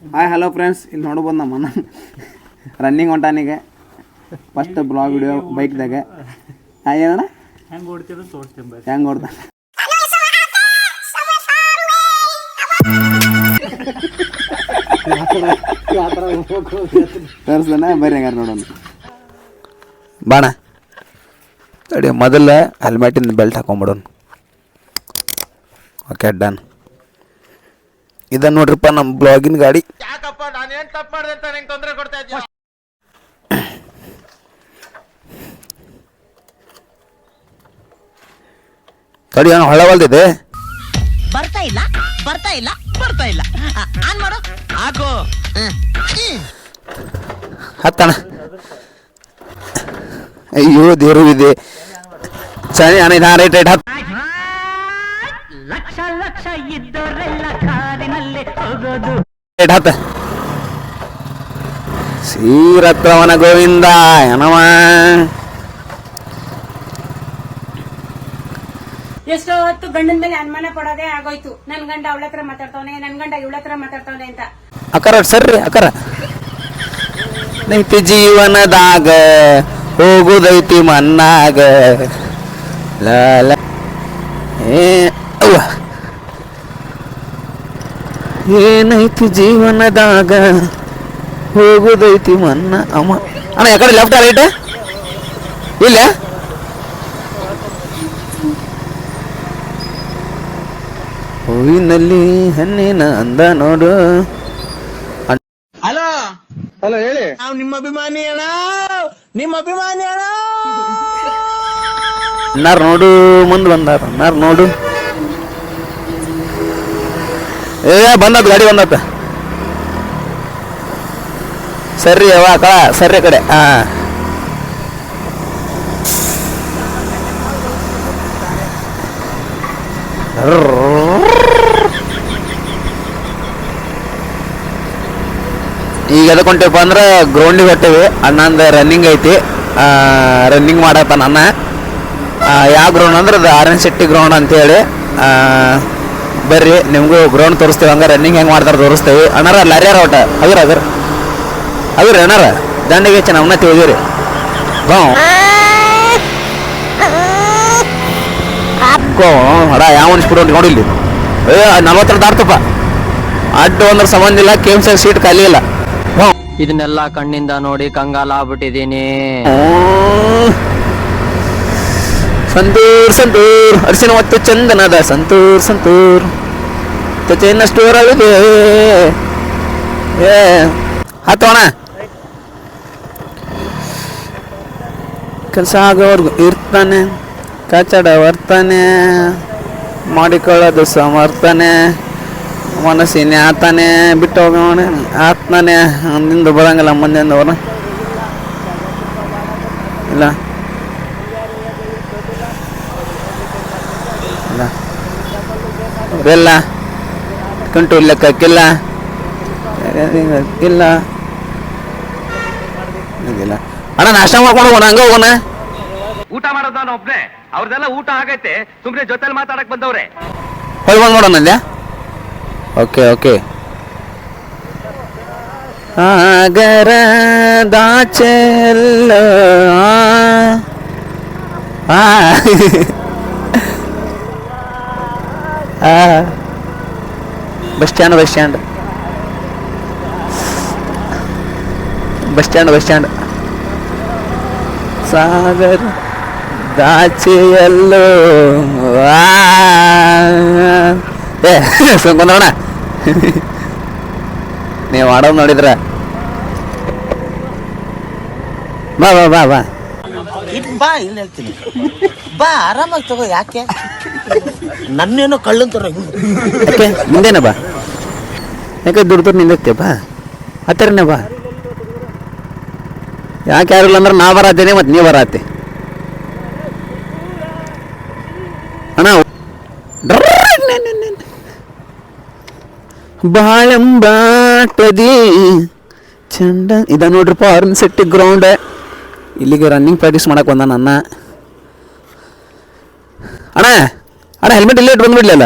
Hi hello friends, ಇಲ್ಲಿ ನೋಡ್ಬೋದು ನಮ್ಮನ್ನ ರನ್ನಿಂಗ್ ಹೊಂಟಾನಿಗೆ ಫಸ್ಟ್ ಬ್ಲಾಗ್ ವಿಡಿಯೋ ಬೈಕ್ದಾಗ. ಏನಣ್ಣ ಹೆಂಗೆ ಓಡ್ತಿದ್ರು ತೋರಿಸ್ತೀನಿ. ಹೆಂಗೆ ಓಡ್ತಾನೆ ತೋರಿಸ್ತಾನೆ, ಬರ್ರಿ ಹಂಗಾರೆ ನೋಡೋಣ. ಬಾಣ ತಡಿ, ಮೊದಲು ಹೆಲ್ಮೆಟಿಂದ ಬೆಲ್ಟ್ ಹಾಕೊಂಬಿಡೋಣ. Okay done. ಇದನ್ನು ನೋಡ್ರಿಪ್ಪ ನಮ್ಮ ಬ್ಲಾಗಿನ ಗಾಡಿ. ಯಾಕಪ್ಪ ನಾನೇನು ತಪ್ಪು ಮಾಡಿದೆ ಅಂತ ನಿಂಗೆ ತೊಂದರೆ ಕೊಡ್ತಾ ಇದ್ದೀಯ? ತಡಿ, ಏನು ಹೊಳವಲ್ದಿದೆ. ಬರ್ತಾ ಇಲ್ಲ ಆನ್ ಮಾಡು. ಹಾಕು. ಹತ್ತಣ. ಅಯ್ಯೋ ದೇವರು ಇದೆ. ಸರಿ ಅಣ್ಣ, ಇದು ರೈಟ್ ರೈಟ್ ಹತ್ತು. ಲಕ್ಷ ಇದ್ದವರೆಲ್ಲ ಕಾರಿನಲ್ಲಿ ಹೋಗೋದು. ರೈಟ್ ಹತ್ತು. ಶ್ರೀರತ್ನವನ ಗೋವಿಂದ ಏನವ. ಎಷ್ಟೋ ಹೊತ್ತು ಗಂಡನ ಮೇಲೆ ಅನುಮಾನ ಪಡೋದೇ ಆಗೋಯ್ತು. ನನ್ ಗಂಡ ಅವಳ ಹತ್ರ ಮಾತಾಡ್ತಾವನೆ, ನನ್ ಗಂಡ ಇವಳ ಹತ್ರ ಮಾತಾಡ್ತಾವನೆ ಅಂತ. ಅಕರ ಸರ್ರಿ ಅಕರ. ನೈತಿ ಜೀವನದಾಗ ಹೋಗುದೈತಿ ಮನ್ನಾಗ. ಲಾಲ ಏನೈತಿ ಜೀವನದಾಗ ಹೋಗುದೈತಿ ಮನ್ನ. ಅಮ್ಮ ಅಣ್ಣ ಯಾಕಡೆ ಲೆಫ್ಟ್ ರೈಟ್ ಇಲ್ಲ? ಹೂವಿನಲ್ಲಿ ಹಣ್ಣಿನ ಅಂದ ನೋಡು. ಹಲೋ ಹಲೋ, ಹೇಳಿ. ನಾವು ನಿಮ್ಮ ಅಭಿಮಾನಿ ಅಣ್ಣ. ಅಣ್ಣಾರ್ ನೋಡು, ಮುಂದೆ ಬಂದಾರ ಅಣ್ಣಾರ್ ನೋಡು. ಏ ಬಂದತ್ ಗಾಡಿ ಬಂದತ್ತ. ಸರ್ರಿ ಅವ ಕಳ ಸರ್ರಿ ಕಡೆ. ಹಾ ಈಗ ಎದಕ್ಕೆ ಹೊಂಟೇವಪ್ಪ ಅಂದ್ರೆ ಗ್ರೌಂಡಿಗೆ ಹೊಟ್ಟೇವಿ. ಅಣ್ಣಂದು ರನ್ನಿಂಗ್ ಐತಿ, ರನ್ನಿಂಗ್ ಮಾಡತ್ತಾನ ಅಣ್ಣ. ಯಾವ ಗ್ರೌಂಡ್ ಅಂದ್ರೆ ಅದು ಆರ್.ಎನ್. ಶೆಟ್ಟಿ ಗ್ರೌಂಡ್ ಅಂತೇಳಿ. ಬರ್ರಿ ನಿಮಗೂ ಗ್ರೌಂಡ್ ತೋರಿಸ್ತೀವಿ, ಹಂಗೆ ರನ್ನಿಂಗ್ ಹೆಂಗೆ ಮಾಡ್ತಾರೆ ತೋರಿಸ್ತೀವಿ. ಅಣ್ಣಾರ ಲಾರಿಯಾರ ಒಟ್ಟ ಅದ್ರ ಅಣ್ಣಾರ ದಂಡಿಗೆ ಹೆಚ್ಚು ನಮ್ಮನ್ನ ತಿಳಿದಿರಿ. ಹಡ ಯಾವ ಅನ್ಸ್ಬಿಡು ನೋಡಿಲ್ಲಿ. 40 ದಾಟ್ತಪ್ಪ. ಅಡ್ಡು ಒಂದ್ರ ಸಂಬಂಧ ಇಲ್ಲ, KMC ಸೀಟ್ ಖಾಲಿ ಇಲ್ಲ. ಇದನ್ನೆಲ್ಲ ಕಣ್ಣಿಂದ ನೋಡಿ ಕಂಗಾಲ ಆಗ್ಬಿಟ್ಟಿದೀನಿ. ಸಂತೂರ್ ಅರಿಶಿನ ಮತ್ತು ಚಂದನದ ಸಂತೂರ್ ಚೈನಷ್ಟು ಹೊರಗಿದೆ. ಹತ್ತೋಣ. ಕೆಲಸ ಆಗೋವರೆಗೂ ಇರ್ತಾನೆ, ಕಚಡ ಬರ್ತಾನೆ, ಮಾಡಿಕೊಳ್ಳೋದು ಸಮರ್ಥನೆ, ಮನಸ್ಸಿನ ಆತಾನೆ, ಬಿಟ್ಟು ಹೋಗೋಣ ಆತ್ನಾನೆ. ಒಂದಿಂದ ಬರಂಗಿಲ್ಲ ಮುಂದಿಂದ ಅವರ ಇಲ್ಲ ಇಲ್ಲ ಕಂಟ್ರೋಲ್ ಲೆಕ್ಕಕ್ಕಿಲ್ಲ ಇಲ್ಲ ಇಲ್ಲ. ಅಣ್ಣ ನಾಷ್ಟ ಮಾಡ್ಕೊಂಡು ಹೋಗೋಣ, ಹಂಗ ಹೋಗೋಣ. ಊಟ ಮಾಡೋದು ನಾನು ಒಬ್ನೇ, ಅವ್ರದೆಲ್ಲ ಊಟ ಆಗೈತೆ. ಸುಮ್ನೆ ಜೊತೆಲಿ ಮಾತಾಡಕ್ ಬಂದವ್ರೆ. ಹೊಳ್ ಬಂದು ನೋಡೋಣ ಅಲ್ಲೇ. ಓಕೆ ಆಗರ ದಾಚೆಲ್ಲ ಬಸ್ ಸ್ಟ್ಯಾಂಡ್ ಸಾಗರ ದಾಚೆಯಲ್ಲೋ. ಸುಮ್ಕೊಂಡವಣ ನೀವು ಮಾಡೋದು ನೋಡಿದ್ರ. ಬಾ ಬಾ ಇಲ್ಲ ಹೇಳ್ತೀನಿ, ಬಾ ಆರಾಮಾಗಿ ತಗೋ. ಯಾಕೆ ನನ್ನೇನೋ ಕಳ್ಳಂತಾರ. ಯಾಕೆ ಮುಂದೇನ ಬಾ, ಯಾಕೆ ದುಡ್ದು ನಿಂದತ್ತೆ ಬಾ, ಹತ್ತರನೇ ಬಾ. ಯಾಕೆ ಯಾರಿಲ್ಲ ಅಂದ್ರೆ ನಾ ಬರತ್ತೇನೆ ಮತ್ತು ನೀ ಬರತ್ತೆ ಅಣ್ಣ. ಬಾಳೆಂಬಾಟದಿ ಚಂಡ ಇದ ನೋಡ್ರಿಪ್ಪ ಆರ್.ಎನ್. ಶೆಟ್ಟಿ ಗ್ರೌಂಡ್. ಇಲ್ಲಿಗೆ ರನ್ನಿಂಗ್ ಪ್ರಾಕ್ಟೀಸ್ ಮಾಡಕ್ಕೆ ಬಂದ ನನ್ನ ಅಣ್ಣ. ಹೆಲ್ಮೆಟ್ ಇಲ್ಲೇ ಇಟ್ಟು ಬಂದ್ಬಿಡ್ಲಲ್ಲ.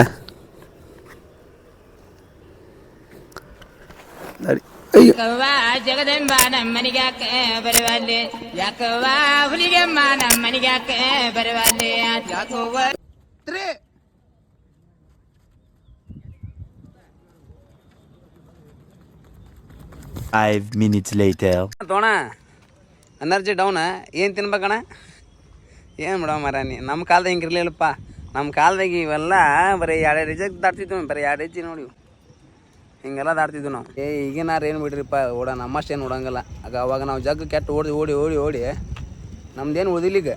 ಯಾಕವ್ವ ಜಗದಂಬ ನಮ್ಮನಿಗ್ಯಾಕ ಬರವಲ್ಲೆ ಯಾಕವ್ವ ಹುಲಿಗೆಮ್ಮ ನಮ್ಮನಿಗ್ಯಾಕ ಬರವಲ್ಲೆ ಯಾಕವ್ವ 5 minutes later. ತೋಣ ಎನರ್ಜಿ ಡೌನ ಏನು ತಿನ್ಬೇಕಣ್ಣ ಏನು ಬಿಡೋ ಮರ ನೀ ನಮ್ಮ ಕಾಲದಾಗ ಹಿಂಗೆ ಇರಲಿಲ್ಲಪ್ಪ ನಮ್ಮ ಕಾಲದಾಗ ಇವೆಲ್ಲ ಬರೀ 2 ರಿಜೆಕ್ಟ್ ದಾಟ್ತಿದ್ವು ಬರೀ 2 ಹೆಜ್ಜೆ ನೋಡಿ ಹಿಂಗೆಲ್ಲ ದಾಟ್ತಿದ್ವು ನಾವು ಈಗಿನಾರು ಏನು ಬಿಡ್ರಿಪ್ಪ ಓಡ ನಮ್ಮಷ್ಟೇನು ಓಡಂಗಿಲ್ಲ ಅವಾಗ ನಾವು ಜಗ್ಗ ಕೆಟ್ಟ ಓಡಿ ನಮ್ದೇನು ಉಳಿದಿಲ್ಲ ಈಗ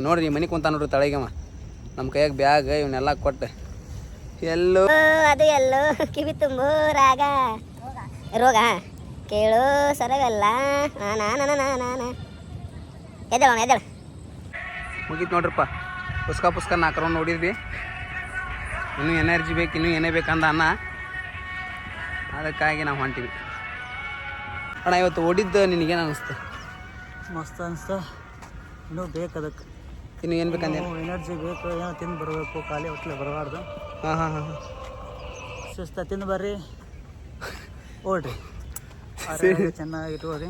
ನೋಡ್ರಿ ಮನೆ ಕುಂತ ನೋಡ್ರಿ ತಳಗಮ್ಮ ನಮ್ಮ ಕೈಯಾಗ ಬ್ಯಾಗ್ ಇವನ್ನೆಲ್ಲ ಕೊಟ್ಟು ಎಲ್ಲೋ ಅದು ಎಲ್ಲೋ ಕಿವಿ ತುಂಬು ರಾಗ ರೋಗ ಕೇಳು ಸರವೆಲ್ಲ ಎದ್ದೇಳ ಮುಗೀತು ನೋಡ್ರಪ್ಪ ಪುಸ್ಕ 4 ರೌಂಡ್ ನೋಡಿದ್ವಿ ಇನ್ನೂ ಎನರ್ಜಿ ಬೇಕು ಇನ್ನೂ ಏನೇ ಬೇಕಂದ ಅನ್ನ ಅದಕ್ಕಾಗಿ ನಾವು ಹೊಂಟಿವಿ ಅಣ್ಣ ಇವತ್ತು ಓಡಿದ್ದು ನಿನಗೇನು ಅನಿಸ್ತು ಮಸ್ತ್ ಅನ್ಸ್ತ ಇನ್ನೂ ಬೇಕು ಅದಕ್ಕೆ ಇನ್ನು ಏನು ಬೇಕಂದೆ ಎನರ್ಜಿ ಬೇಕು ಏನೋ ತಿಂದು ಬರಬೇಕು ಖಾಲಿ ಹೊಟ್ಟಲೆ ಬರಬಾರ್ದು ಹಾಂ ಸುಸ್ತ ತಿಂದು ಬರ್ರಿ ಓಡ್ರಿ ಚೆನ್ನಾಗಿ ಇಟ್ಕೋರಿ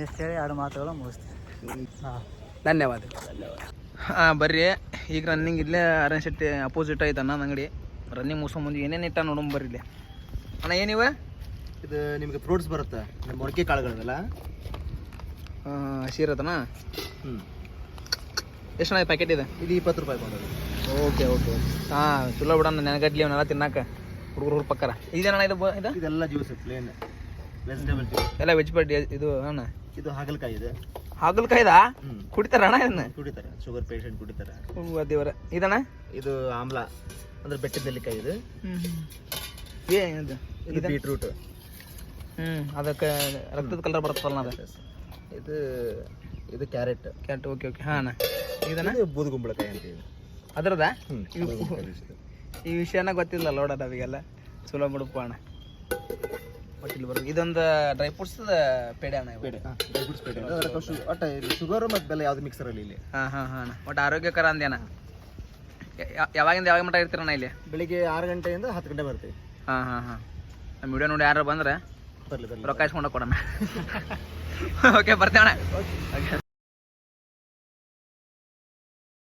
ಇಷ್ಟು ಹೇಳಿ 2 ಮಾತುಗಳು ಮುಗಿಸ್ತೀನಿ ಧನ್ಯವಾದ ಬರ್ರಿ ಈಗ ರನ್ನಿಂಗ್ ಇಲ್ಲೇ ಅರಣ್ಯ ಶೆಟ್ಟಿ ಅಪೋಸಿಟ್ ಐತೆ ಅಣ್ಣ ಅಂಗಡಿ ರನ್ನಿಂಗ್ ಮುಗಿಸ್ಕೊಂಡು ಮುಂದೆ ಏನೇನು ಇಟ್ಟ ನೋಡೋಣ ಬರ್ರಿ ಇಲ್ಲಿ ಅಣ್ಣ ಏನಿವ ಇದು ನಿಮಗೆ ಫ್ರೂಟ್ಸ್ ಬರುತ್ತೆ ನಮ್ಮ ಮೊಳಕೆ ಕಾಳುಗಳಲ್ಲ ಸೀರತನ ಎಷ್ಟು ಅಣ್ಣ ಪ್ಯಾಕೆಟ್ ಇದೆ ಇದು 20 ರೂಪಾಯಿ ಬಂದದ್ದು. ಓಕೆ ಹಾಂ ಚಲೋ ಬಿಡಣ್ಣ ನೆನಗಡ್ಲಿ ಅವನ್ನೆಲ್ಲ ತಿನ್ನಾಕ ಹುಡುಗರು ಪಕ್ಕರ ಇದೇನಣ್ಣ ಇದು ಇದು ಇದೆಲ್ಲ ಜ್ಯೂಸ್ ಪ್ಲೇನ್ ವೆಜಿಟೇಬಲ್ ಜ್ಯೂಸ್ ಎಲ್ಲ ವೆಜ್ ಬಡ್ಡಿ ಇದು ಅಣ್ಣ ಇದು ಹಾಗಲಕಾಯಿ ಇದೆ ಹಾಗಲಕಾಯ್ದಾ ಕುಡಿತಾರ ಅಣ್ಣ ಇದನ್ನ ಕುಡಿತಾರೆ ಶುಗರ್ ಪೇಷಂಟ್ ಕುಡಿತಾರೆ ದೇವರ ಇದಣ್ಣ ಇದು ಆಮ್ಲ ಅಂದ್ರೆ ಬೆಟ್ಟದ ನೆಲ್ಲಿಕಾಯಿ ಇದು ಏನಿದು ಇದು ಬೀಟ್ರೂಟ್ ಅದಕ್ಕೆ ರಕ್ತದ ಕಲರ್ ಬರುತ್ತಲ್ಲ ಅದು ಇದು ಇದು ಕ್ಯಾರೆಟ್ ಓಕೆ ಹಾಂ ಅಣ್ಣ ಇದನ್ನ ಬೂದುಗುಂಬಳಕಾಯಿ ಅಂತ ಇದೆ ಅದ್ರದ ಈ ವಿಷಯನ ಗೊತ್ತಿಲ್ಲ ನೋಡ ನಮಗೆಲ್ಲ ಚಲೋ ಬಿಡಪ್ಪ ಅಣ್ಣ ಒಟ್ಟಿಲ್ಲಿ ಬರೋದು ಇದೊಂದು ಡ್ರೈ ಫ್ರೂಟ್ಸ್ ಪೇಡೆ ಅಣ್ಣ ಪೇಡೆ ಡ್ರೈ ಫ್ರೂಟ್ಸ್ ಪೇಡೆ ಒಟ್ಟು ಶುಗರ್ ಮತ್ತು ಬೆಲ್ಲ ಯಾವ್ದು ಮಿಕ್ಸರಲ್ಲಿ ಇಲ್ಲಿ ಹಾಂ ಅಣ್ಣ ಒಟ್ಟು ಆರೋಗ್ಯಕರ ಅಂದೇನ ಯಾವಾಗಿಂದ ಯಾವಾಗ ಮಟ್ಟ ಇರ್ತೀರಣ್ಣ ಇಲ್ಲಿ ಬೆಳಿಗ್ಗೆ 6 ಗಂಟೆಯಿಂದ 10 ಗಂಟೆ ಬರ್ತೀವಿ ಹಾಂ ನಮ್ಮ ವಿಡಿಯೋ ನೋಡಿ ಯಾರು ಬಂದ್ರೆ ಬರಲಿ ರೊಕ್ಕ ಇಸ್ಕೊಂಡು ಕೊಡೋಣ ಓಕೆ ಬರ್ತೇವಣ್ಣ ಓಕೆ